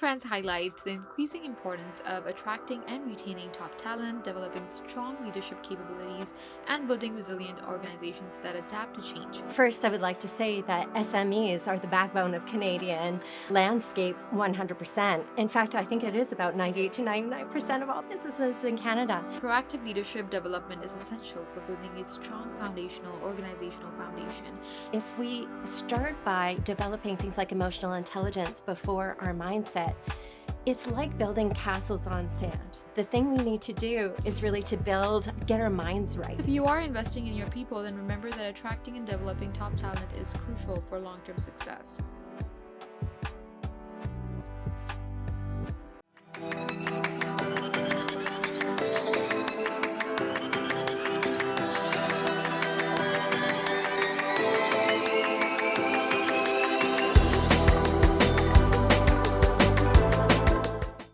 trends highlight the increasing importance of attracting and retaining top talent, developing strong leadership capabilities, and building resilient organizations that adapt to change. First, I would like to say that SMEs are the backbone of Canadian landscape 100%. In fact, I think it is about 98 to 99% of all businesses in Canada. Proactive leadership development is essential for building a strong organizational foundation. If we start by developing things like emotional intelligence before our mindset, it's like building castles on sand. The thing we need to do is really to get our minds right. If you are investing in your people, then remember that attracting and developing top talent is crucial for long-term success.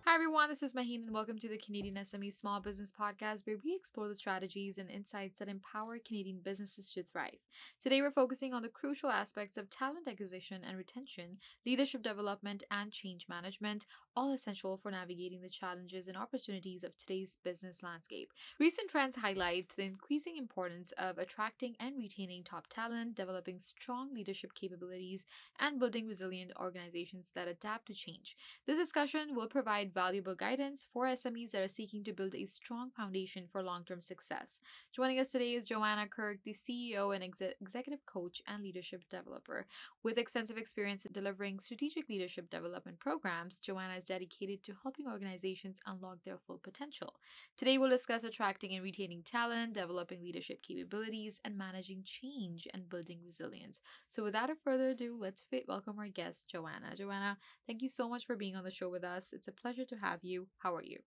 Hi everyone, this is Maheen and welcome to the Canadian SME Small Business Podcast, where we explore the strategies and insights that empower Canadian businesses to thrive. Today we're focusing on the crucial aspects of talent acquisition and retention, leadership development, and change management, all essential for navigating the challenges and opportunities of today's business landscape. Recent trends highlight the increasing importance of attracting and retaining top talent, developing strong leadership capabilities, and building resilient organizations that adapt to change. This discussion will provide valuable guidance for SMEs that are seeking to build a strong foundation for long-term success. Joining us today is Joanna Kirke, the CEO and executive coach and leadership developer. With extensive experience in delivering strategic leadership development programs, Joanna is dedicated to helping organizations unlock their full potential. Today we'll discuss attracting and retaining talent, developing leadership capabilities, and managing change and building resilience. So without further ado, let's welcome our guest, Joanna. Joanna, thank you so much for being on the show with us. It's a pleasure to have you. How are you?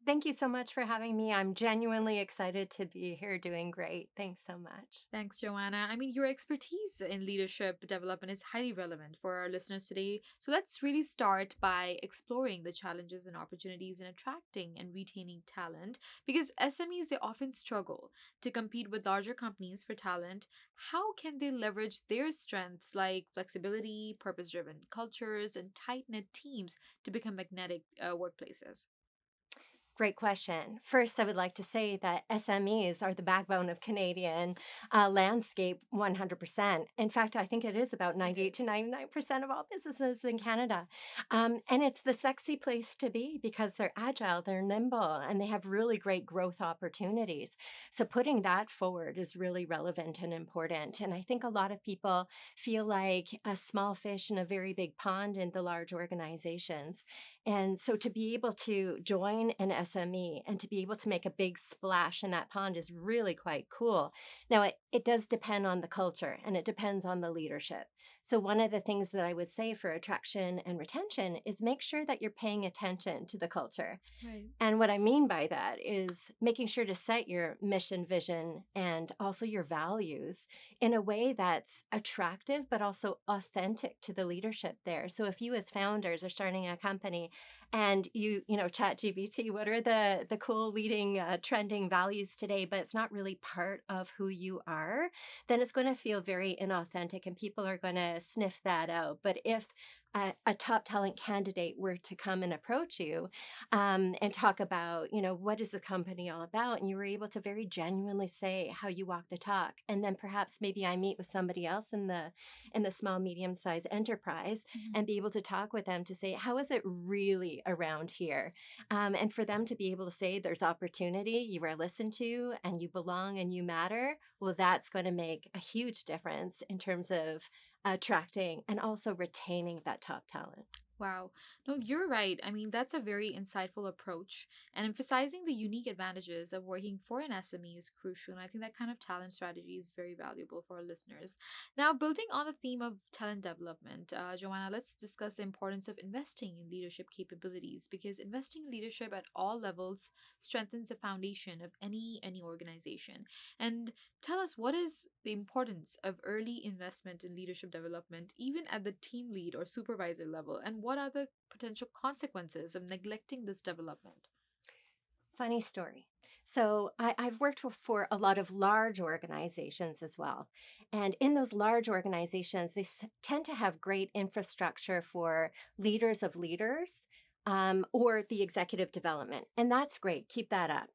Thank you so much for having me. I'm genuinely excited to be here doing great. Thanks so much. Thanks, Joanna. Your expertise in leadership development is highly relevant for our listeners today. So let's really start by exploring the challenges and opportunities in attracting and retaining talent because SMEs, they often struggle to compete with larger companies for talent. How can they leverage their strengths like flexibility, purpose-driven cultures, and tight-knit teams to become magnetic workplaces? Great question. First, I would like to say that SMEs are the backbone of Canadian landscape 100%. In fact, I think it is about 98 to 99% of all businesses in Canada. And it's the sexy place to be because they're agile, they're nimble, and they have really great growth opportunities. So putting that forward is really relevant and important. And I think a lot of people feel like a small fish in a very big pond in the large organizations. And so to be able to join an SME and to be able to make a big splash in that pond is really quite cool. Now, it does depend on the culture and it depends on the leadership. So one of the things that I would say for attraction and retention is make sure that you're paying attention to the culture. Right. And what I mean by that is making sure to set your mission, vision, and also your values in a way that's attractive, but also authentic to the leadership there. So if you as founders are starting a company and chat GBT, what are the cool leading trending values today, but it's not really part of who you are, then it's going to feel very inauthentic and people are going to sniff that out. But if a top talent candidate were to come and approach you and talk about, what is the company all about? And you were able to very genuinely say how you walk the talk. And then perhaps maybe I meet with somebody else in the small, medium-sized enterprise and be able to talk with them to say, how is it really around here? And for them to be able to say there's opportunity, you are listened to, and you belong and you matter, well, that's going to make a huge difference in terms of attracting and also retaining that top talent. Wow. No, you're right. That's a very insightful approach. And emphasizing the unique advantages of working for an SME is crucial. And I think that kind of talent strategy is very valuable for our listeners. Now, building on the theme of talent development, Joanna, let's discuss the importance of investing in leadership capabilities because investing in leadership at all levels strengthens the foundation of any organization. And tell us, what is the importance of early investment in leadership development, even at the team lead or supervisor level? And what are the potential consequences of neglecting this development? Funny story. So I've worked for a lot of large organizations as well. And in those large organizations, they tend to have great infrastructure for leaders of leaders or the executive development. And that's great. Keep that up.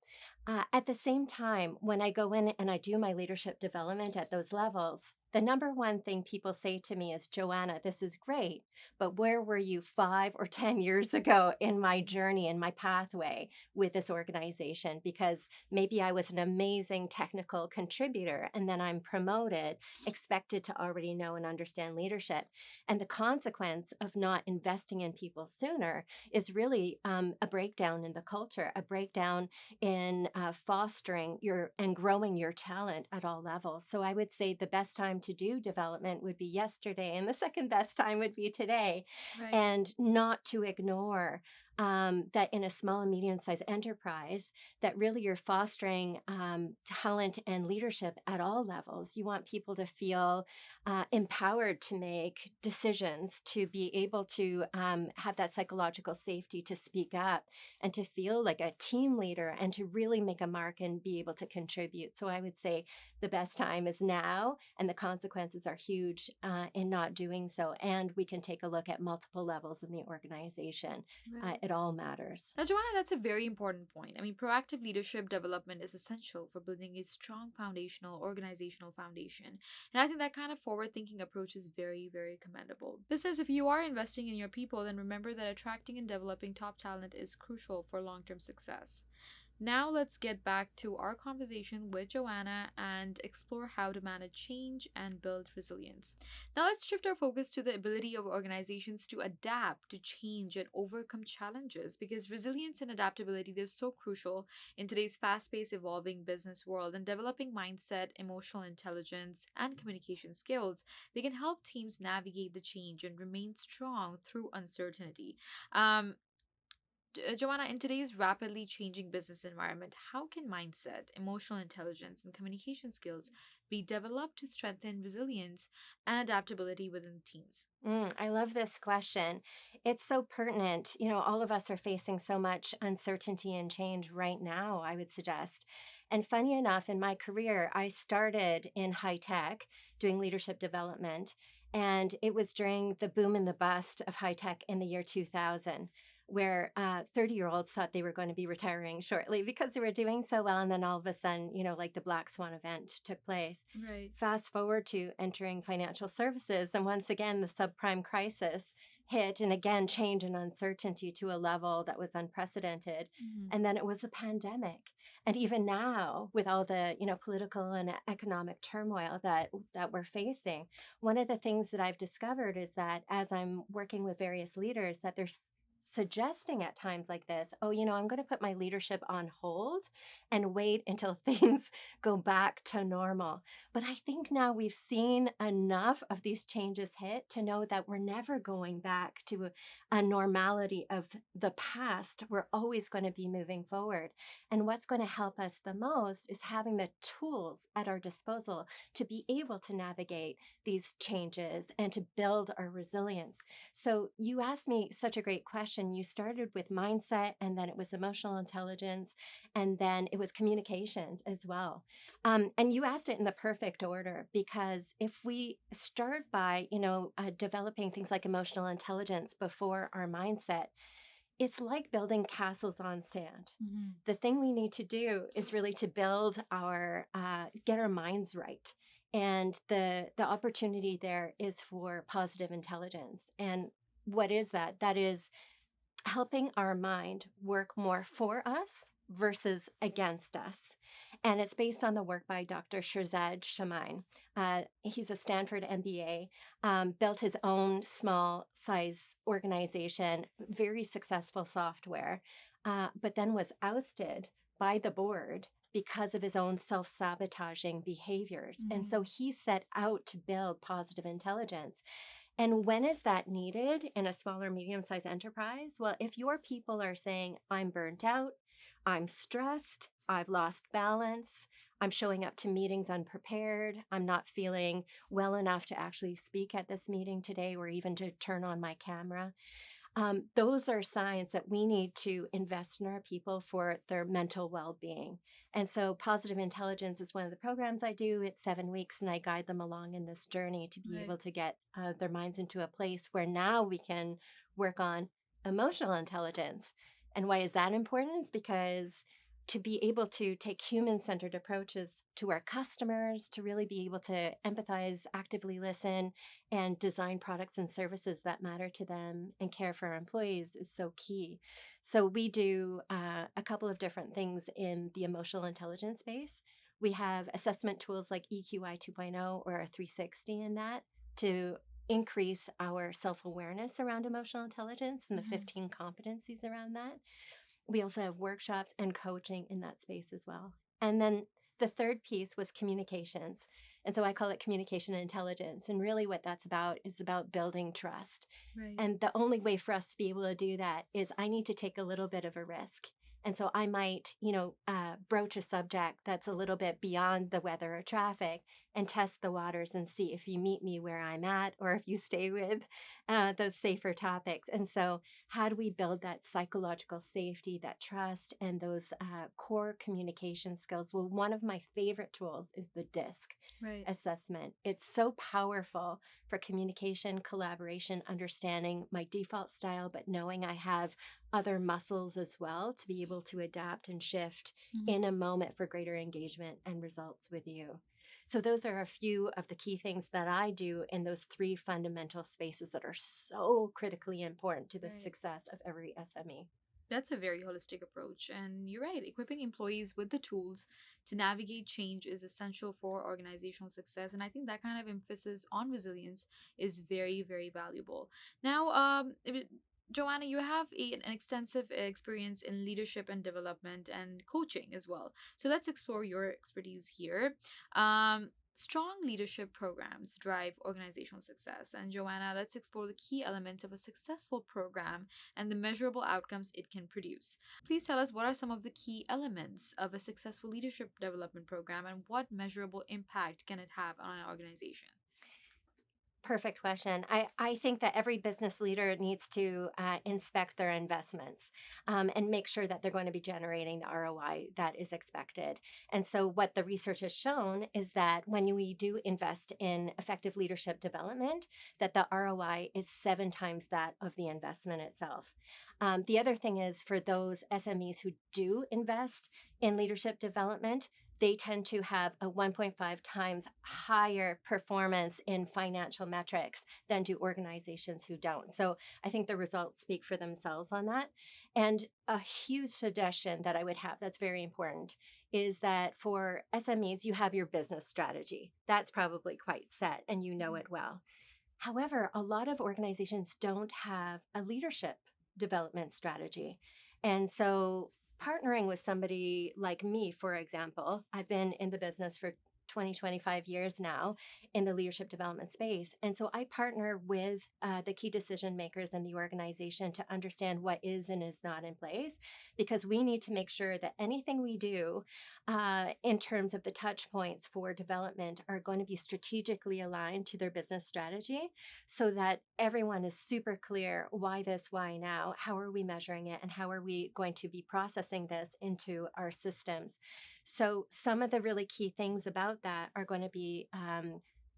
At the same time, when I go in and I do my leadership development at those levels, the number one thing people say to me is, Joanna, this is great, but where were you 5 or 10 years ago in my journey, in my pathway with this organization? Because maybe I was an amazing technical contributor and then I'm promoted, expected to already know and understand leadership. And the consequence of not investing in people sooner is really a breakdown in the culture, a breakdown in fostering your and growing your talent at all levels. So I would say the best time to do development would be yesterday, and the second best time would be today, Right. and not to ignore that in a small and medium-sized enterprise, that really you're fostering talent and leadership at all levels. You want people to feel empowered to make decisions, to be able to have that psychological safety to speak up and to feel like a team leader and to really make a mark and be able to contribute. So I would say the best time is now, and the consequences are huge in not doing so. And we can take a look at multiple levels in the organization. Right. It all matters. Now, Joanna, that's a very important point. I mean, proactive leadership development is essential for building a strong foundational organizational foundation. And I think that kind of forward thinking approach is very, very commendable. Listeners, if you are investing in your people, then remember that attracting and developing top talent is crucial for long term success. Now let's get back to our conversation with Joanna and explore how to manage change and build resilience. Now let's shift our focus to the ability of organizations to adapt to change and overcome challenges, because resilience and adaptability, they're so crucial in today's fast-paced evolving business world. And developing mindset, emotional intelligence, and communication skills, they can help teams navigate the change and remain strong through uncertainty. Um, Joanna, in today's rapidly changing business environment, how can mindset, emotional intelligence, and communication skills be developed to strengthen resilience and adaptability within teams? I love this question. It's so pertinent. You know, all of us are facing so much uncertainty and change right now, I would suggest. And funny enough, in my career, I started in high tech doing leadership development. And it was during the boom and the bust of high tech in the year 2000, where 30-year-olds thought they were going to be retiring shortly because they were doing so well. And then all of a sudden, you know, like the Black Swan event took place. Right. Fast forward to entering financial services, and once again, the subprime crisis hit, and again, change and uncertainty to a level that was unprecedented. Mhm. And then it was the pandemic. And even now, with all the political and economic turmoil that we're facing, one of the things that I've discovered is that as I'm working with various leaders, that they're suggesting at times like this, oh, I'm going to put my leadership on hold and wait until things go back to normal. But I think now we've seen enough of these changes hit to know that we're never going back to a normality of the past. We're always going to be moving forward. And what's going to help us the most is having the tools at our disposal to be able to navigate these changes and to build our resilience. So you asked me such a great question. You started with mindset, and then it was emotional intelligence, and then it was communications as well. And you asked it in the perfect order, because if we start by, developing things like emotional intelligence before our mindset, it's like building castles on sand. Mhm. The thing we need to do is really to build get our minds right. And the opportunity there is for positive intelligence. And what is that? That is helping our mind work more for us versus against us. And it's based on the work by Dr. Shirzad Chamine. He's a Stanford MBA, built his own small size organization, very successful software, but then was ousted by the board because of his own self-sabotaging behaviors. And so he set out to build positive intelligence. And when is that needed in a smaller, medium-sized enterprise? Well, if your people are saying, I'm burnt out, I'm stressed, I've lost balance, I'm showing up to meetings unprepared, I'm not feeling well enough to actually speak at this meeting today or even to turn on my camera. those are signs that we need to invest in our people for their mental well-being. And so positive intelligence is one of the programs I do. It's 7 weeks, and I guide them along in this journey to be Right. able to get their minds into a place where now we can work on emotional intelligence. And why is that important? Is because to be able to take human-centered approaches to our customers, to really be able to empathize, actively listen, and design products and services that matter to them and care for our employees is so key. So we do a couple of different things in the emotional intelligence space. We have assessment tools like EQI 2.0 or a 360 in that to increase our self-awareness around emotional intelligence and the Mhm. 15 competencies around that. We also have workshops and coaching in that space as well. And then the third piece was communications. And so I call it communication intelligence. And really, what that's about is about building trust. Right. And the only way for us to be able to do that is I need to take a little bit of a risk. And so I might, broach a subject that's a little bit beyond the weather or traffic and test the waters and see if you meet me where I'm at or if you stay with those safer topics. And so how do we build that psychological safety, that trust, and those core communication skills? Well, one of my favorite tools is the DISC Right. assessment. It's so powerful for communication, collaboration, understanding my default style, but knowing I have other muscles as well to be able to adapt and shift Mhm. in a moment for greater engagement and results with you. So, those are a few of the key things that I do in those three fundamental spaces that are so critically important to the Right. success of every SME. That's a very holistic approach. And you're right, equipping employees with the tools to navigate change is essential for organizational success. And I think that kind of emphasis on resilience is very, very valuable. Now, Joanna, you have an extensive experience in leadership and development and coaching as well. So let's explore your expertise here. Strong leadership programs drive organizational success. And Joanna, let's explore the key elements of a successful program and the measurable outcomes it can produce. Please tell us what are some of the key elements of a successful leadership development program and what measurable impact can it have on an organization? Perfect question. I think that every business leader needs to inspect their investments and make sure that they're going to be generating the ROI that is expected. And so, what the research has shown is that when we do invest in effective leadership development, that the ROI is 7 times that of the investment itself. The other thing is for those SMEs who do invest in leadership development, they tend to have a 1.5 times higher performance in financial metrics than do organizations who don't. So I think the results speak for themselves on that. And a huge suggestion that I would have that's very important is that for SMEs, you have your business strategy. That's probably quite set and you know Mhm. it well. However, a lot of organizations don't have a leadership development strategy. And so, partnering with somebody like me, for example, I've been in the business for 25 years now in the leadership development space. And so I partner with the key decision makers in the organization to understand what is and is not in place, because we need to make sure that anything we do in terms of the touch points for development are going to be strategically aligned to their business strategy so that everyone is super clear why this, why now, how are we measuring it, and how are we going to be processing this into our systems. So, some of the really key things about that are going to be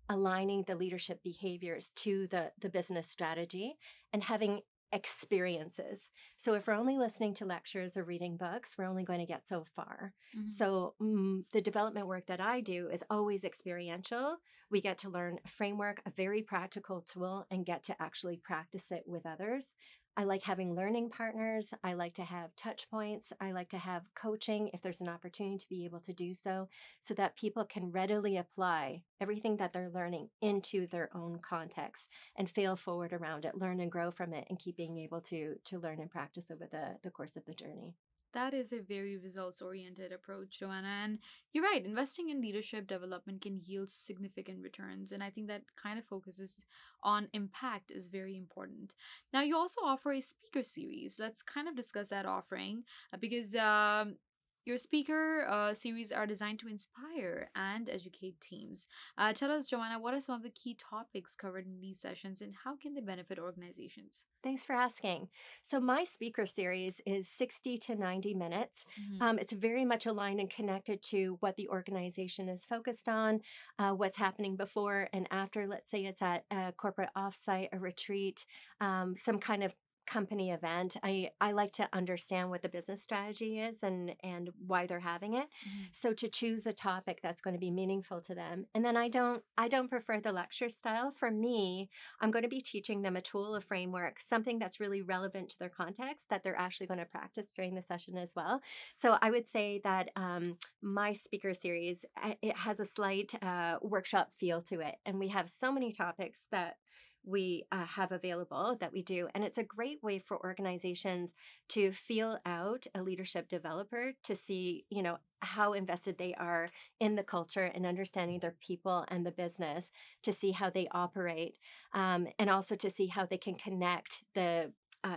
aligning the leadership behaviors to the business strategy and having experiences. So, if we're only listening to lectures or reading books, we're only going to get so far. Mhm. So, the development work that I do is always experiential. We get to learn a framework, a very practical tool, and get to actually practice it with others. I like having learning partners. I like to have touch points. I like to have coaching if there's an opportunity to be able to do so that people can readily apply everything that they're learning into their own context and fail forward around it, learn and grow from it, and keep being able to learn and practice over the course of the journey. That is a very results oriented approach, Joanna. And you're right, investing in leadership development can yield significant returns. And I think that kind of focuses on impact is very important. Now, you also offer a speaker series. Let's kind of discuss that offering because Your speaker series are designed to inspire and educate teams. Tell us, Joanna, what are some of the key topics covered in these sessions and how can they benefit organizations? Thanks for asking. So, my speaker series is 60 to 90 minutes. Hmm. It's very much aligned and connected to what the organization is focused on, what's happening before and after. Let's say it's at a corporate offsite, a retreat, some kind of company event. I like to understand what the business strategy is and why they're having it. Hmm. So to choose a topic that's going to be meaningful to them. And then I don't prefer the lecture style. For me, I'm going to be teaching them a tool, a framework, something that's really relevant to their context that they're actually going to practice during the session as well. So I would say that my speaker series, it has a slight workshop feel to it. And we have so many topics that we have available that we do. And it's a great way for organizations to feel out a leadership developer to see, how invested they are in the culture and understanding their people and the business, to see how they operate, and also to see how they can connect the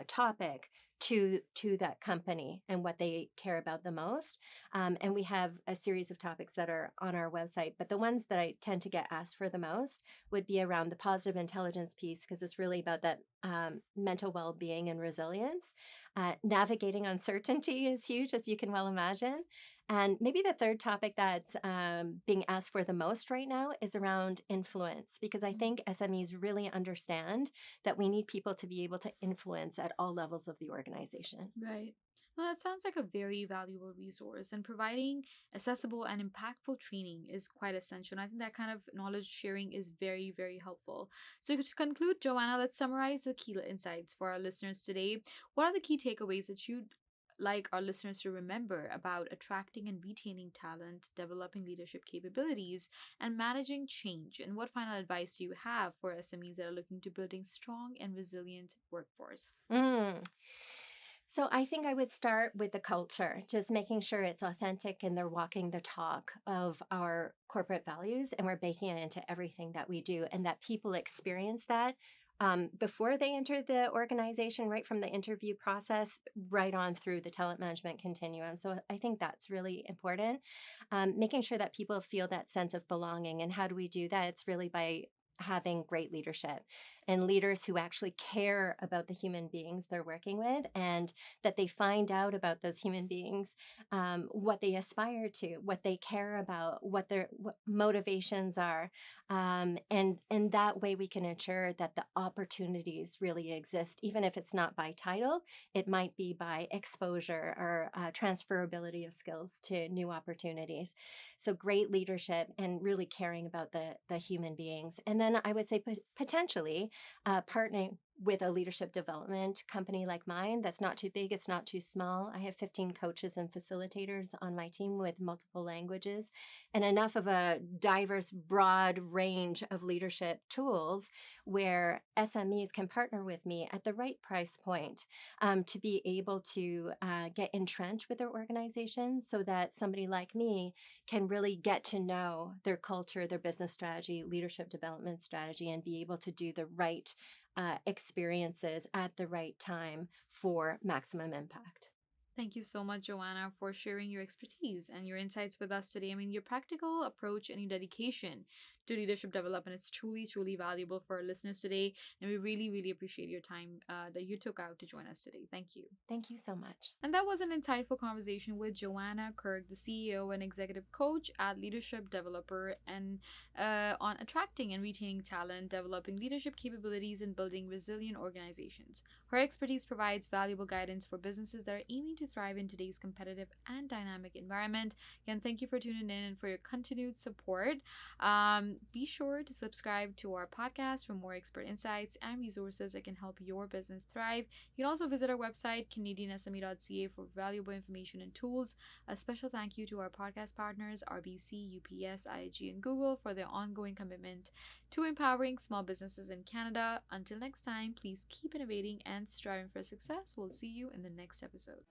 topic to that company and what they care about the most. And we have a series of topics that are on our website, but the ones that I tend to get asked for the most would be around the positive intelligence piece, because it's really about that mental well-being and resilience. Navigating uncertainty is huge, as you can well imagine. And maybe the third topic that's being asked for the most right now is around influence, because I think SMEs really understand that we need people to be able to influence at all levels of the organization. Right. Well, that sounds like a very valuable resource, and providing accessible and impactful training is quite essential. And I think that kind of knowledge sharing is very, very helpful. So, to conclude, Joanna, let's summarize the key insights for our listeners today. What are the key takeaways that you'd like our listeners to remember about attracting and retaining talent, developing leadership capabilities, and managing change? And what final advice do you have for SMEs that are looking to building strong and resilient workforce? Mm. So I think I would start with the culture, just making sure it's authentic and they're walking the talk of our corporate values and we're baking it into everything that we do, and that people experience that before they enter the organization, right from the interview process, right on through the talent management continuum. So I think that's really important. Making sure that people feel that sense of belonging. And how do we do that? It's really by having great leadership and leaders who actually care about the human beings they're working with, and that they find out about those human beings, what they aspire to, what they care about, what their motivations are, and that way we can ensure that the opportunities really exist, even if it's not by title. It might be by exposure or transferability of skills to new opportunities. So great leadership and really caring about the human beings. And then I would say potentially partnering with a leadership development company like mine that's not too big, it's not too small. I have 15 coaches and facilitators on my team with multiple languages and enough of a diverse, broad range of leadership tools where SMEs can partner with me at the right price point, to be able to get entrenched with their organization, so that somebody like me can really get to know their culture, their business strategy, leadership development strategy, and be able to do the right experiences at the right time for maximum impact. Thank you so much, Joanna, for sharing your expertise and your insights with us today. I mean, your practical approach and your dedication to leadership development is truly, truly valuable for our listeners today. And we really, really appreciate your time that you took out to join us today. Thank you. Thank you so much. And that was an insightful conversation with Joanna Kirke, the CEO and executive coach at Leadership Developer, and on attracting and retaining talent, developing leadership capabilities, and building resilient organizations. Her expertise provides valuable guidance for businesses that are aiming to thrive in today's competitive and dynamic environment. Again, thank you for tuning in and for your continued support. Be sure to subscribe to our podcast for more expert insights and resources that can help your business thrive. You can also visit our website, CanadianSME.ca, for valuable information and tools. A special thank you to our podcast partners, RBC, UPS, IAG, and Google, for their ongoing commitment to empowering small businesses in Canada. Until next time, please keep innovating and striving for success. We'll see you in the next episode.